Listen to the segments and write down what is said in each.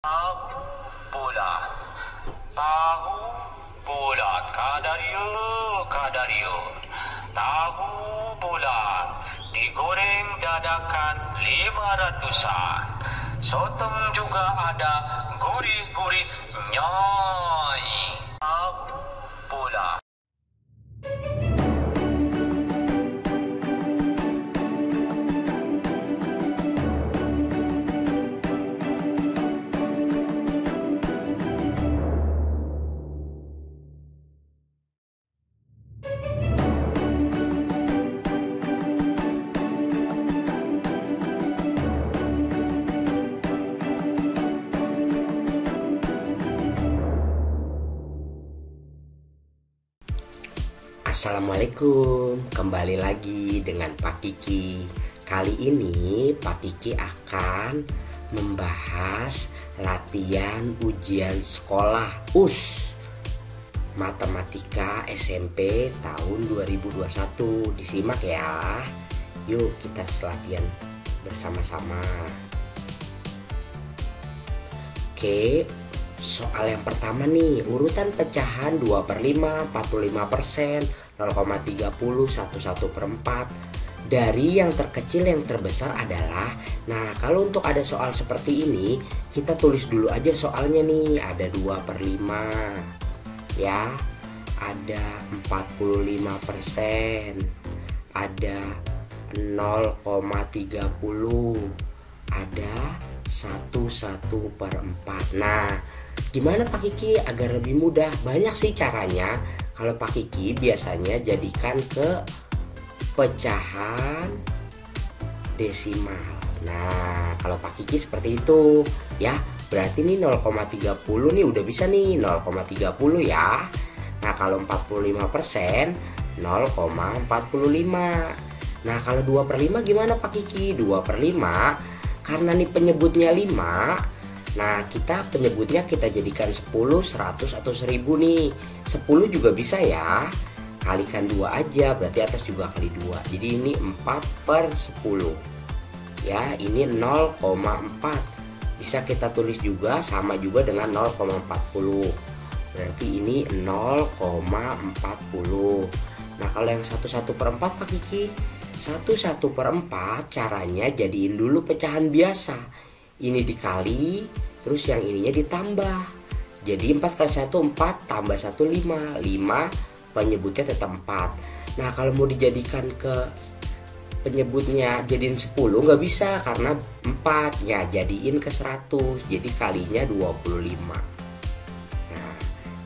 Tahu bola, tahu bola, Kadario. Tahu bola, digoreng dadakan 500-an. Sotong juga ada, gurih-gurih, nyoy. Tahu bola. Assalamualaikum, kembali lagi dengan Pak Kiki. Kali ini Pak Kiki akan membahas latihan ujian sekolah US Matematika SMP tahun 2021. Disimak ya. Yuk kita latihan bersama-sama. Oke, soal yang pertama nih, urutan pecahan 2/5, 45%, 0,30, 1/4 dari yang terkecil yang terbesar adalah. Nah, kalau untuk ada soal seperti ini, kita tulis dulu aja soalnya nih. Ada 2/5 ya, ada 45%, ada 0,30, ada 1/4. Nah, gimana Pak Kiki agar lebih mudah? Banyak sih caranya. Kalau Pak Kiki biasanya jadikan ke pecahan desimal. Nah, kalau Pak Kiki seperti itu ya. Berarti nih 0,30 nih udah bisa nih 0,30 ya. Nah, kalau 45% 0,45. Nah, kalau 2/5 gimana Pak Kiki? 2/5 karena nih penyebutnya 5. Nah, kita penyebutnya kita jadikan 10, 100 atau 1000 nih. 10 juga bisa ya. Kalikan 2 aja, berarti atas juga kali 2. Jadi ini 4/10. Ya, ini 0,4. Bisa kita tulis juga sama juga dengan 0,40. Berarti ini 0,40. Nah, kalau yang 1/4 Pak Kiki, 1/4 caranya jadiin dulu pecahan biasa. Ini dikali, terus yang ininya ditambah. Jadi 4 kali 1 4, tambah 1 5. 5 penyebutnya tetap 4. Nah, kalau mau dijadikan ke penyebutnya jadiin 10 nggak bisa karena 4 ya, jadiin ke 100. Jadi kalinya 25. Nah,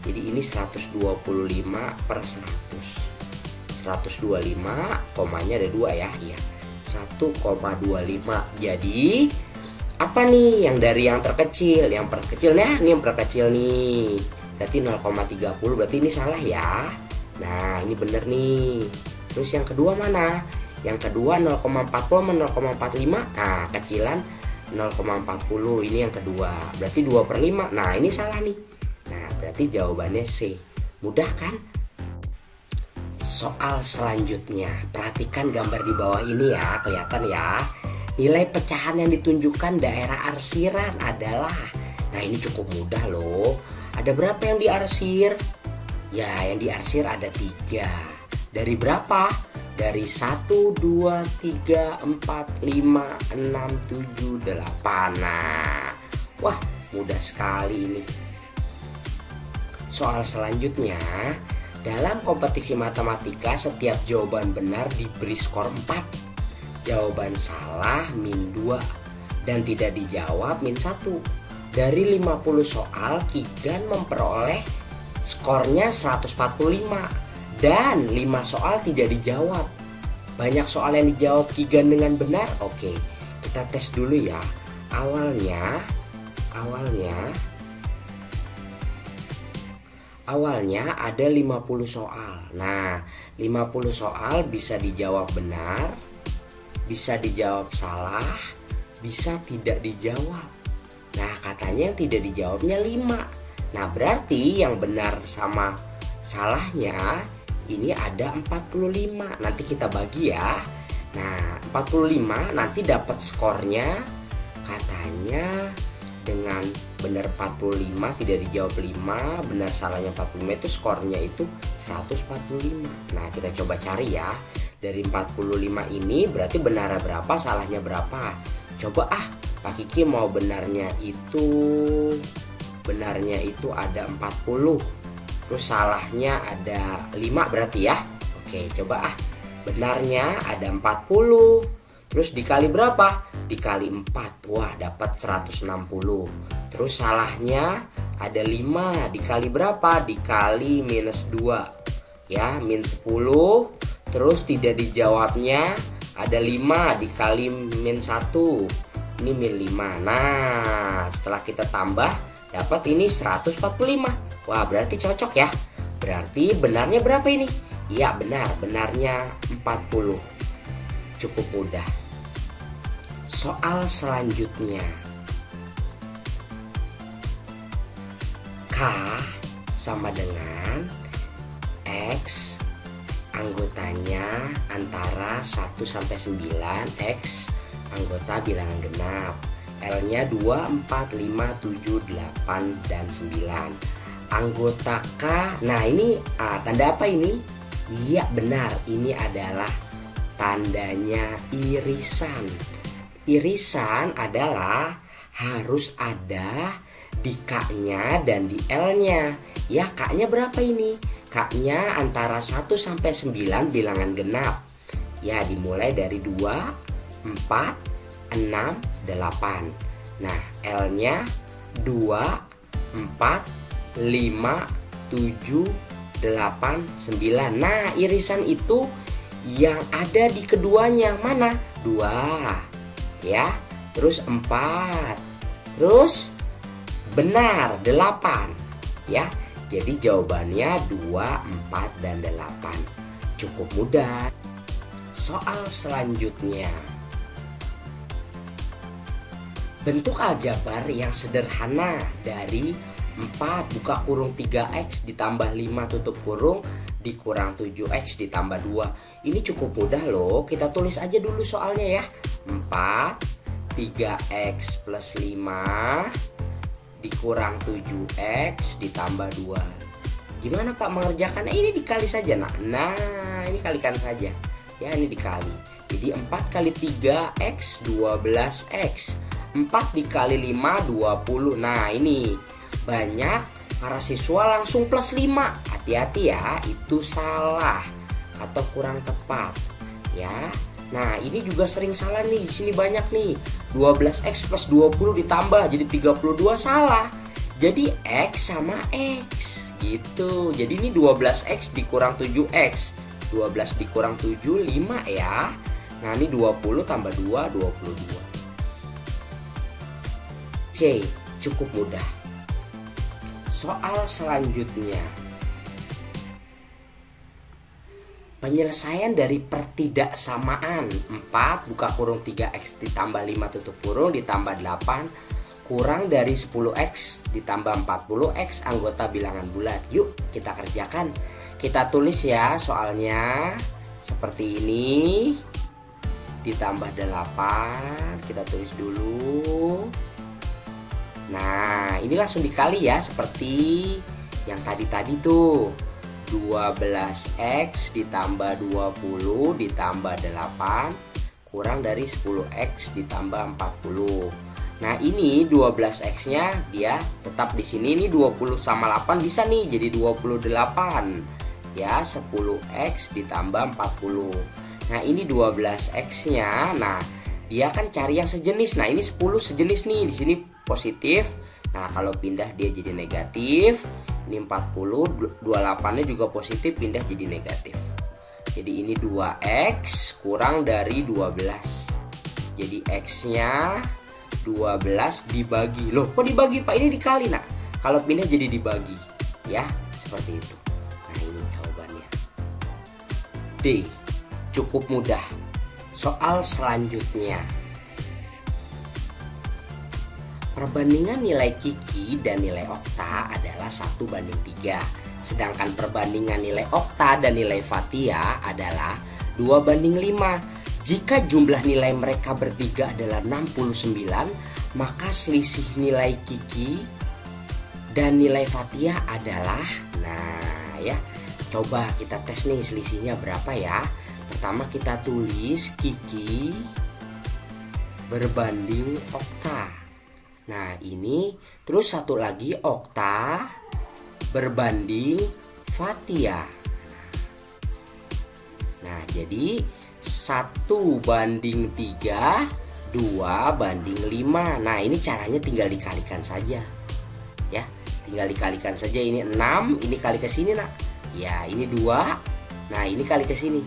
jadi ini 125/100. 125, komanya ada 2 ya. Iya. 1,25. Jadi apa nih yang dari yang terkecil? Yang terkecilnya ini yang terkecil nih. Berarti 0,30, berarti ini salah ya. Nah, ini bener nih. Terus yang kedua mana? Yang kedua 0,40 sama 0,45. Nah, kecilan 0,40. Ini yang kedua. Berarti 2/5. Nah, ini salah nih. Nah, berarti jawabannya C. Mudah kan? Soal selanjutnya, perhatikan gambar di bawah ini ya, kelihatan ya. Nilai pecahan yang ditunjukkan daerah arsiran adalah. Nah, ini cukup mudah loh. Ada berapa yang diarsir? Ya, yang diarsir ada 3. Dari berapa? Dari 1, 2, 3, 4, 5, 6, 7, 8. Nah, wah, mudah sekali ini. Soal selanjutnya, dalam kompetisi matematika setiap jawaban benar diberi skor 4. Jawaban salah -2 dan tidak dijawab -1. Dari 50 soal, Kigan memperoleh skornya 145 dan 5 soal tidak dijawab. Banyak soal yang dijawab Kigan dengan benar. Oke, kita tes dulu ya. Awalnya ada 50 soal. Nah, 50 soal bisa dijawab benar, bisa dijawab salah, bisa tidak dijawab. Nah, katanya yang tidak dijawabnya 5. Nah, berarti yang benar sama salahnya ini ada 45. Nanti kita bagi ya. Nah, 45 nanti dapat skornya katanya dengan benar 45, tidak dijawab 5, benar salahnya 45, itu skornya itu 145. Nah, kita coba cari ya. Dari 45 ini berarti benarnya berapa, salahnya berapa? Coba Pak Kiki mau benarnya itu ada 40. Terus salahnya ada 5 berarti ya. Oke, coba benarnya ada 40. Terus dikali berapa? Dikali 4. Wah, dapat 160. Terus salahnya ada 5. Dikali berapa? Dikali -2. Ya, -10. Terus tidak dijawabnya ada 5 dikali -1. Ini -5. Nah, setelah kita tambah dapat ini 145. Wah, berarti cocok ya. Berarti benarnya berapa ini? Iya, benar. Benarnya 40. Cukup mudah. Soal selanjutnya. K sama dengan X, anggotanya antara 1 sampai 9, X anggota bilangan genap. L-nya 2, 4, 5, 7, 8, dan 9. Anggota K, nah ini tanda apa ini? Iya benar, ini adalah tandanya irisan. Irisan adalah harus ada di K-nya dan di L-nya. Ya, K-nya berapa ini? K-nya antara 1 sampai 9 bilangan genap. Ya, dimulai dari 2, 4, 6, 8. Nah, L-nya 2, 4, 5, 7, 8, 9. Nah, irisan itu yang ada di keduanya mana? 2. Ya, terus 4. Terus benar 8. Ya, jadi jawabannya 2, 4, dan 8. Cukup mudah. Soal selanjutnya. Bentuk aljabar yang sederhana dari 4 buka kurung 3x ditambah 5 tutup kurung dikurang 7x ditambah 2. Ini cukup mudah loh. Kita tulis aja dulu soalnya ya. 4 3x plus 5 dikurang 7x ditambah 2. Gimana Pak mengerjakannya? Ini dikali saja. Nah, ini kalikan saja. Ya, ini dikali. Jadi 4 kali 3x 12x. 4 dikali 5 20. Nah, ini banyak para siswa langsung plus 5. Hati-hati ya, itu salah atau kurang tepat ya. Nah, ini juga sering salah nih. Di sini banyak nih. 12x plus 20 ditambah jadi 32, salah. Jadi x sama x gitu. Jadi ini 12x dikurang 7x. 12 dikurang 7 5 ya. Nah, ini 20 tambah 2 22. C, cukup mudah. Soal selanjutnya. Penyelesaian dari pertidaksamaan 4 buka kurung 3x ditambah 5 tutup kurung ditambah 8 kurang dari 10x ditambah 40x anggota bilangan bulat. Yuk kita kerjakan. Kita tulis ya soalnya seperti ini. Ditambah 8, kita tulis dulu. Nah, ini langsung dikali ya seperti yang tadi tuh. 12x ditambah 20 ditambah 8 kurang dari 10x ditambah 40. Nah, ini 12x nya dia tetap di sini. Ini 20 sama 8 bisa nih jadi 28. Ya, 10x ditambah 40. Nah, ini 12x nya. Nah, dia kan cari yang sejenis. Nah, ini 10 sejenis nih. Di sini positif. Nah, kalau pindah dia jadi negatif. Ini 40, 28-nya juga positif, pindah jadi negatif. Jadi ini 2x kurang dari 12. Jadi x-nya 12 dibagi. Loh, kok dibagi Pak? Ini dikali nak. Kalau pindah jadi dibagi. Ya, seperti itu. Nah, ini jawabannya. D. Cukup mudah. Soal selanjutnya. Perbandingan nilai Kiki dan nilai Okta adalah 1:3. Sedangkan perbandingan nilai Okta dan nilai Fatia adalah 2:5. Jika jumlah nilai mereka bertiga adalah 69, maka selisih nilai Kiki dan nilai Fathia adalah, nah ya, coba kita tes nih selisihnya berapa ya. Pertama kita tulis Kiki berbanding Okta. Nah ini, terus satu lagi Okta berbanding Fathia. Nah jadi 1 banding 3, 2 banding 5. Nah ini caranya tinggal dikalikan saja ya, tinggal dikalikan saja. Ini 6, ini kali ke sini nak. Ya ini 2, nah ini kali ke sini.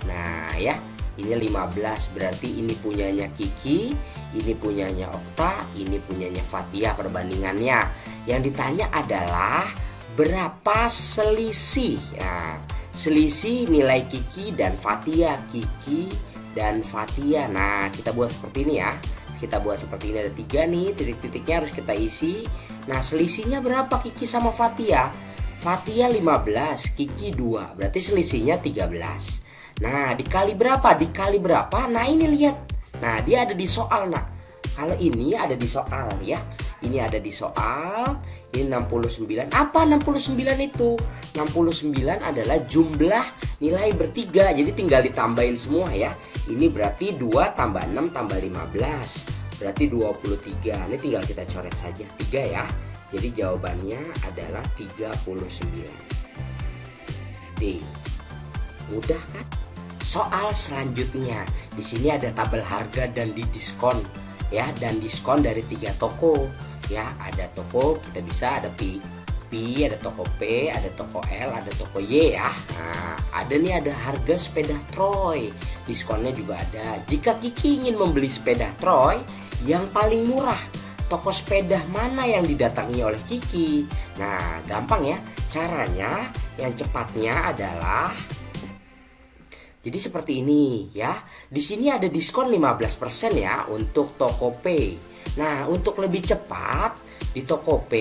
Nah ya, ini 15, berarti ini punyanya Kiki, ini punyanya Okta, ini punyanya Fathia perbandingannya. Yang ditanya adalah berapa selisih. Nah, selisih nilai Kiki dan Fathia, Kiki dan Fathia. Nah, kita buat seperti ini ya. Kita buat seperti ini, ada 3 nih, titik-titiknya harus kita isi. Nah, selisihnya berapa Kiki sama Fathia? Fathia 15, Kiki 2, berarti selisihnya 13. Nah dikali berapa? Dikali berapa? Nah ini lihat. Nah dia ada di soal nak. Kalau ini ada di soal ya. Ini ada di soal. Ini 69. Apa 69 itu? 69 adalah jumlah nilai bertiga. Jadi tinggal ditambahin semua ya. Ini berarti 2 tambah 6 tambah 15. Berarti 23. Ini tinggal kita coret saja 3 ya. Jadi jawabannya adalah 39. D. Mudah kan? Soal selanjutnya, di sini ada tabel harga dan di diskon ya, dan diskon dari 3 toko ya. Ada toko, kita bisa ada P, ada toko P, ada toko L, ada toko Y ya. Nah, ada harga sepeda Troy, diskonnya juga ada. Jika Kiki ingin membeli sepeda Troy yang paling murah, toko sepeda mana yang didatangi oleh Kiki? Nah, gampang ya. Caranya yang cepatnya adalah, jadi seperti ini ya. Di sini ada diskon 15% ya untuk toko P. Nah, untuk lebih cepat di toko P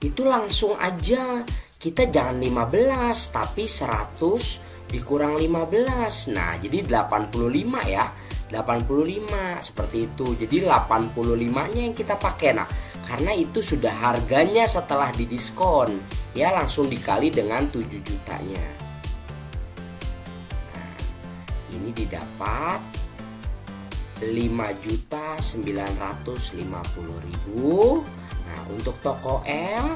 itu langsung aja, kita jangan 15 tapi 100 dikurang 15. Nah, jadi 85 ya. 85 seperti itu. Jadi 85-nya yang kita pakai. Nah, karena itu sudah harganya setelah didiskon ya, langsung dikali dengan 7 jutanya. Ini didapat 5.950.000. Nah untuk toko L,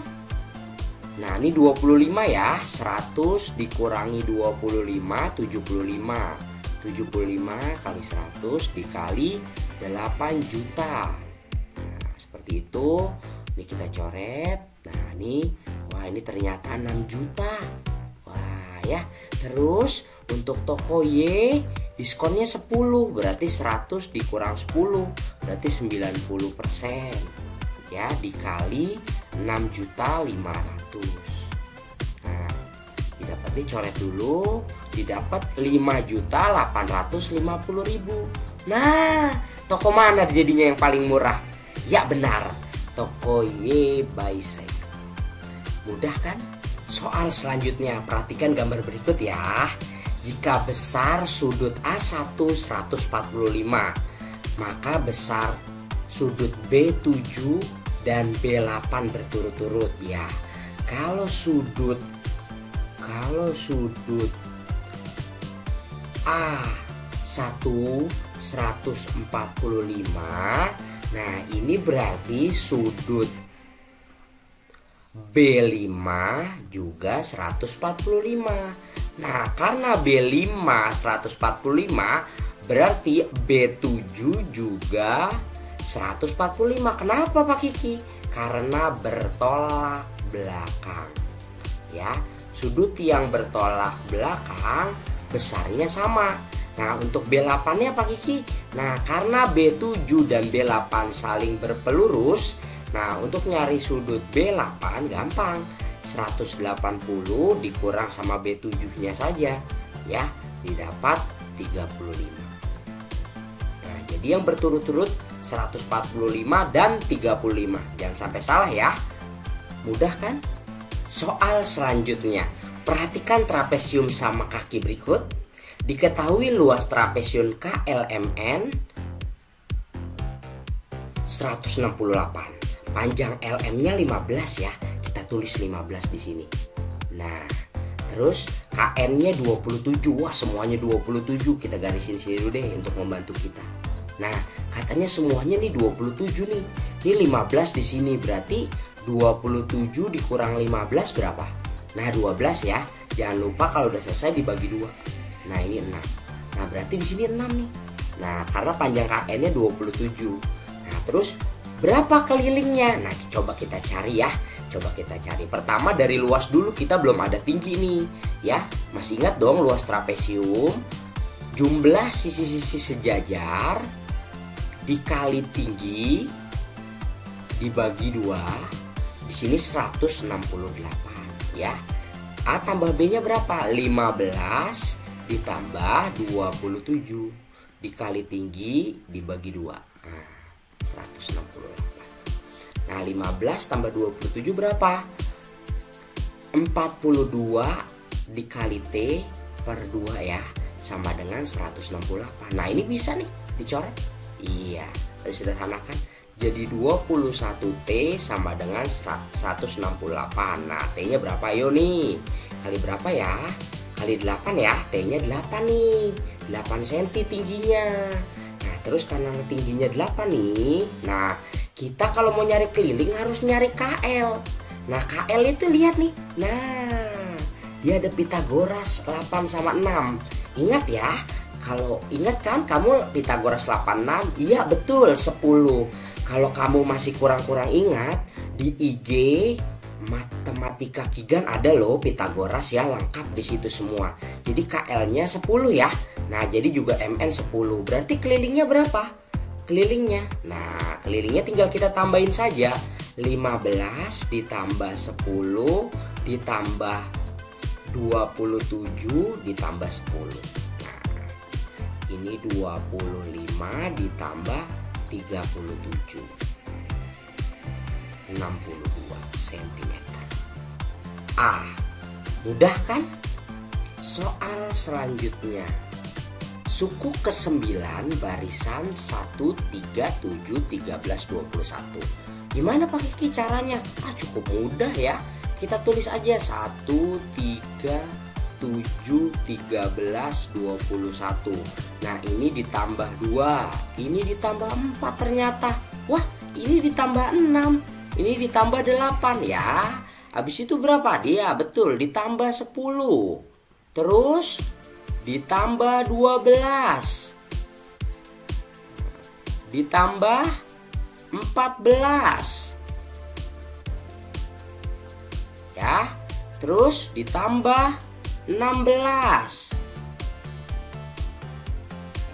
nah ini 25 ya, 100 dikurangi 25, 75. 75 kali 100 dikali 8 juta. Nah seperti itu. Ini kita coret. Nah ini, wah ini ternyata 6 juta. Wah ya. Terus untuk toko Y diskonnya 10, berarti 100 dikurang 10 berarti 90% ya, dikali 6.500.000. Nah didapat nih, coret dulu, didapat 5.850.000. Nah toko mana jadinya yang paling murah? Ya benar, toko Y Bicycle. Mudah kan? Soal selanjutnya, perhatikan gambar berikut ya. Jika besar sudut A1 145, maka besar sudut B7 dan B8 berturut-turut ya. Kalau sudut A1 145, nah ini berarti sudut B5 juga 145. Nah, karena B5 145 berarti B7 juga 145. Kenapa Pak Kiki? Karena bertolak belakang. Ya, sudut yang bertolak belakang besarnya sama. Nah, untuk B8-nya Pak Kiki, nah karena B7 dan B8 saling berpelurus, nah untuk nyari sudut B8 gampang. 180 dikurang sama B7-nya saja ya, didapat 35. Nah, jadi yang berturut-turut 145 dan 35. Jangan sampai salah ya. Mudah kan? Soal selanjutnya, perhatikan trapesium sama kaki berikut. Diketahui luas trapesium KLMN 168. Panjang LM-nya 15 ya. Kita tulis 15 di sini. Nah, terus KN-nya 27. Wah, semuanya 27. Kita garisin sini dulu deh untuk membantu kita. Nah, katanya semuanya nih 27 nih. Ini 15 di sini, berarti 27 dikurang 15 berapa? Nah, 12 ya. Jangan lupa kalau udah selesai dibagi 2. Nah, ini 6. Nah, berarti di sini 6 nih. Nah, karena panjang KN-nya 27. Nah, terus berapa kelilingnya? Nah, coba kita cari ya. Coba kita cari. Pertama dari luas dulu, kita belum ada tinggi nih, ya. Masih ingat dong luas trapesium? Jumlah sisi-sisi sejajar dikali tinggi dibagi 2. Di sini 168, ya. A tambah B-nya berapa? 15 ditambah 27 dikali tinggi dibagi 2. Nah, 168. Nah, 15 tambah 27 berapa? 42 dikali T per 2 ya, sama dengan 168. Nah, ini bisa nih dicoret. Iya, disederhanakan. Jadi 21T sama dengan 168. Nah, T-nya berapa? Ayo nih. Kali berapa ya? Kali 8 ya. T-nya 8 nih. 8 cm tingginya. Nah, terus karena tingginya 8 nih. Nah, kita kalau mau nyari keliling harus nyari KL. Nah, KL itu lihat nih. Nah, dia ada Pitagoras 8 sama 6. Ingat ya. Kalau ingat kan kamu Pitagoras 86? Iya betul, 10. Kalau kamu masih kurang-kurang ingat, di IG Matematika Kigan ada loh Pitagoras ya, lengkap di situ semua. Jadi KL-nya 10 ya. Nah, jadi juga MN 10. Berarti kelilingnya berapa? Kelilingnya. Nah, kelilingnya tinggal kita tambahin saja. 15 ditambah 10 ditambah 27 ditambah 10. Ini 25 ditambah 37, 62 cm. A. Mudah kan? Soal selanjutnya. Suku ke-9 barisan 1, 3, 7, 13, 21. Gimana Pak Kiki caranya? Cukup mudah ya. Kita tulis aja 1, 3, 7, 13, 21. Nah, ini ditambah 2, ini ditambah 4 ternyata. Wah, ini ditambah 6, ini ditambah 8 ya. Habis itu berapa? Dia betul ditambah 10. Terus ditambah 12. Ditambah 14. Ya. Terus ditambah 16.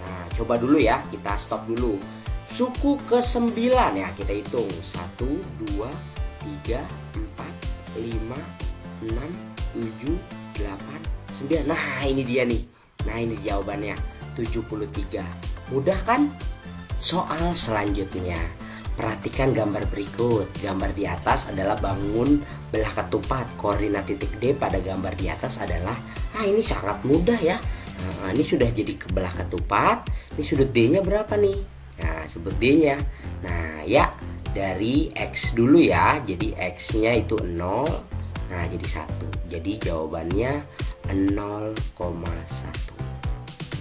Nah, coba dulu ya, kita stop dulu. Suku ke-9 ya, kita hitung 1, 2, 3, 4, 5, 6, 7, 8, 9. Nah, ini dia nih. Nah, ini jawabannya 73. Mudah kan? Soal selanjutnya. Perhatikan gambar berikut. Gambar di atas adalah bangun belah ketupat. Koordinat titik D pada gambar di atas adalah, ini sangat mudah ya. Nah, ini sudah jadi belah ketupat. Ini sudut D-nya berapa nih? Nah, sudut D-nya. Nah, ya dari X dulu ya. Jadi X-nya itu 0. Nah, jadi 1. Jadi jawabannya 0,1.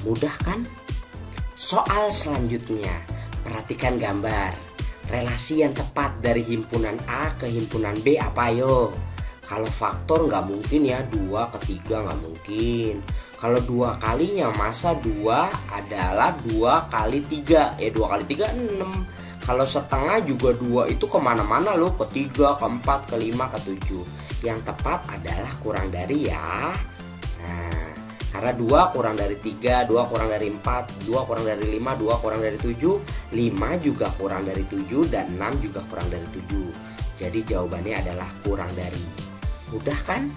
Mudah kan? Soal selanjutnya. Perhatikan gambar. Relasi yang tepat dari himpunan A ke himpunan B apa yo? Kalau faktor nggak mungkin ya, 2 ke 3 nggak mungkin. Kalau 2 kalinya, masa 2 adalah 2 kali 3. 2 kali 3 6. Kalau setengah juga 2 itu kemana-mana loh. Ke 3, ke 4, ke 5, ke 7. Yang tepat adalah kurang dari ya. Nah, karena 2 kurang dari 3, 2 kurang dari 4, 2 kurang dari 5, 2 kurang dari 7, 5 juga kurang dari 7, dan 6 juga kurang dari 7. Jadi jawabannya adalah kurang dari. Mudah kan?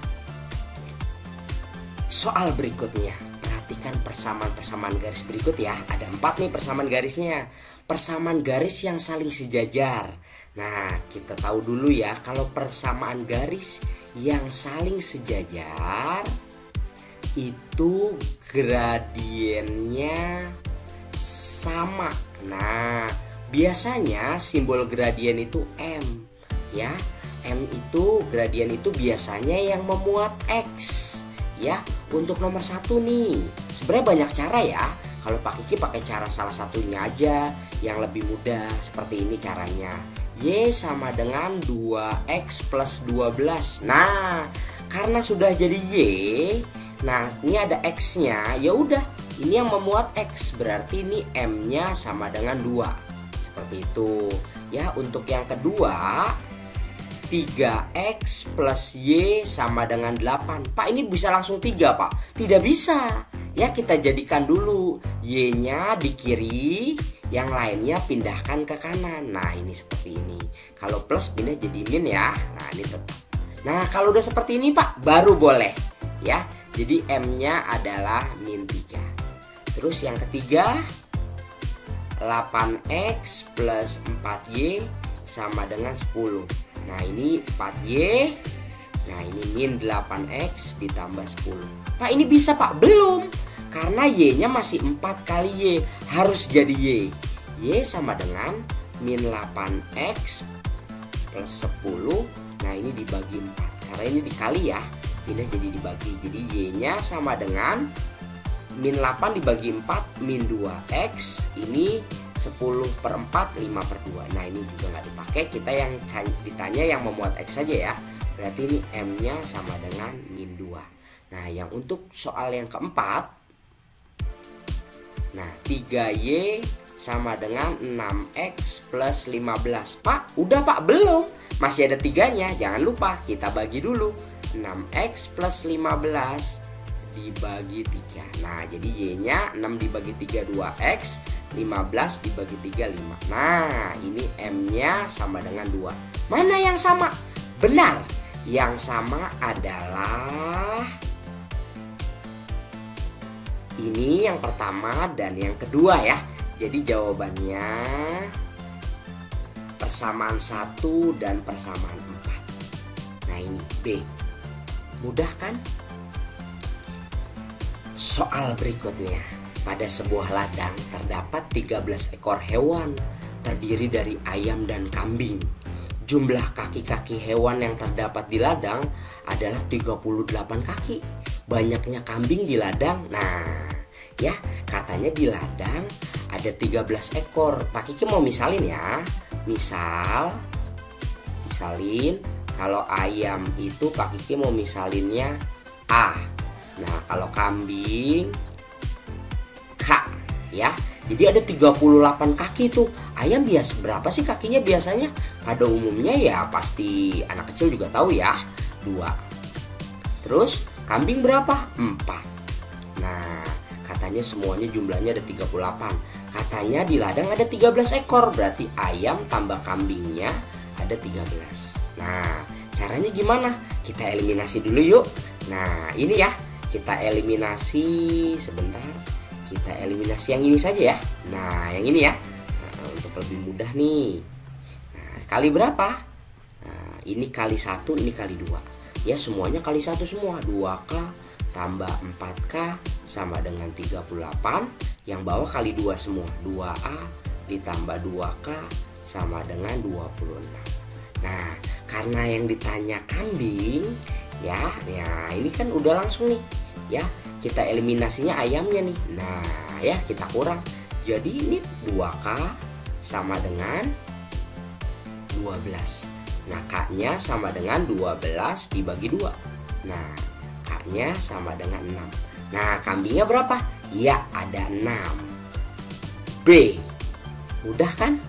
Soal berikutnya. Perhatikan persamaan-persamaan garis berikut ya. Ada 4 nih persamaan garisnya. Persamaan garis yang saling sejajar. Nah, kita tahu dulu ya, kalau persamaan garis yang saling sejajar itu gradiennya sama. Nah, Biasanya simbol gradien itu M, ya. M itu gradien itu biasanya yang memuat X, ya. Untuk nomor 1 nih, sebenarnya banyak cara ya. Kalau Pak Kiki pakai cara salah satunya aja yang lebih mudah. Seperti ini caranya. Y sama dengan 2X plus 12. Nah, karena sudah jadi Y, nah ini ada X-nya, ya udah, ini yang memuat X, berarti ini M-nya sama dengan 2. Seperti itu. Ya, untuk yang kedua, 3X plus Y sama dengan 8. Pak, ini bisa langsung 3, Pak? Tidak bisa. Ya, kita jadikan dulu Y-nya di kiri, yang lainnya pindahkan ke kanan. Nah, ini seperti ini. Kalau plus pindah jadi min ya. Nah, ini tetap. Nah, kalau udah seperti ini, Pak, baru boleh. Ya, jadi M-nya adalah min 3. Terus yang ketiga, 8X plus 4Y sama dengan 10. Nah, ini 4Y. Nah, ini min 8X ditambah 10. Pak, ini bisa, Pak? Belum. Karena Y-nya masih 4 kali Y. Harus jadi Y. Y sama dengan min 8X plus 10. Nah, ini dibagi 4. Karena ini dikali ya. Pindah jadi dibagi. Jadi Y-nya sama dengan min 8 dibagi 4 min 2X. Ini 10/4 5/2. Nah, ini juga nggak dipakai. Kita yang ditanya yang memuat X saja ya. Berarti ini M-nya sama dengan min 2. Nah, yang untuk soal yang keempat, nah 3Y sama dengan 6X plus 15. Pak, udah Pak? Belum. Masih ada 3-nya. Jangan lupa kita bagi dulu. 6X plus 15 dibagi 3. Nah, jadi Y-nya 6 dibagi 3 2X, 15 dibagi 3 5. Nah, ini M-nya sama dengan 2. Mana yang sama? Benar. Yang sama adalah ini yang pertama dan yang kedua ya. Jadi jawabannya persamaan 1 dan persamaan 4. Nah, ini B. Mudah kan? Soal berikutnya. Pada sebuah ladang terdapat 13 ekor hewan terdiri dari ayam dan kambing. Jumlah kaki-kaki hewan yang terdapat di ladang adalah 38 kaki. Banyaknya kambing di ladang. Nah, ya, katanya di ladang ada 13 ekor. Pak Kiki mau misalin ya. Misalin kalau ayam itu Pak Kiki mau misalinnya A. Nah, kalau kambing K ya. Jadi ada 38 kaki tuh. Ayam biasa berapa sih kakinya biasanya? Pada umumnya ya pasti anak kecil juga tahu ya, 2. Terus kambing berapa? 4. Nah, katanya semuanya jumlahnya ada 38. Katanya di ladang ada 13 ekor. Berarti ayam tambah kambingnya ada 13. Nah, caranya gimana? Kita eliminasi dulu yuk. Nah, ini ya. Kita eliminasi sebentar. Kita eliminasi yang ini saja ya. Nah, yang ini ya. Nah, untuk lebih mudah nih. Nah, kali berapa? Nah, ini kali 1, ini kali 2. Ya, semuanya kali 1 semua. 2K tambah 4K sama dengan 38. Yang bawah kali 2 semua. 2A ditambah 2K sama dengan 26. Nah, karena yang ditanya kambing ya ini kan udah langsung nih. Ya, kita eliminasinya ayamnya nih. Nah, ya kita kurang. Jadi ini 2K sama dengan 12. Nah, K-nya sama dengan 12 dibagi 2. Nah, K-nya sama dengan 6. Nah, kambingnya berapa? Ya, ada 6. B. Mudah kan?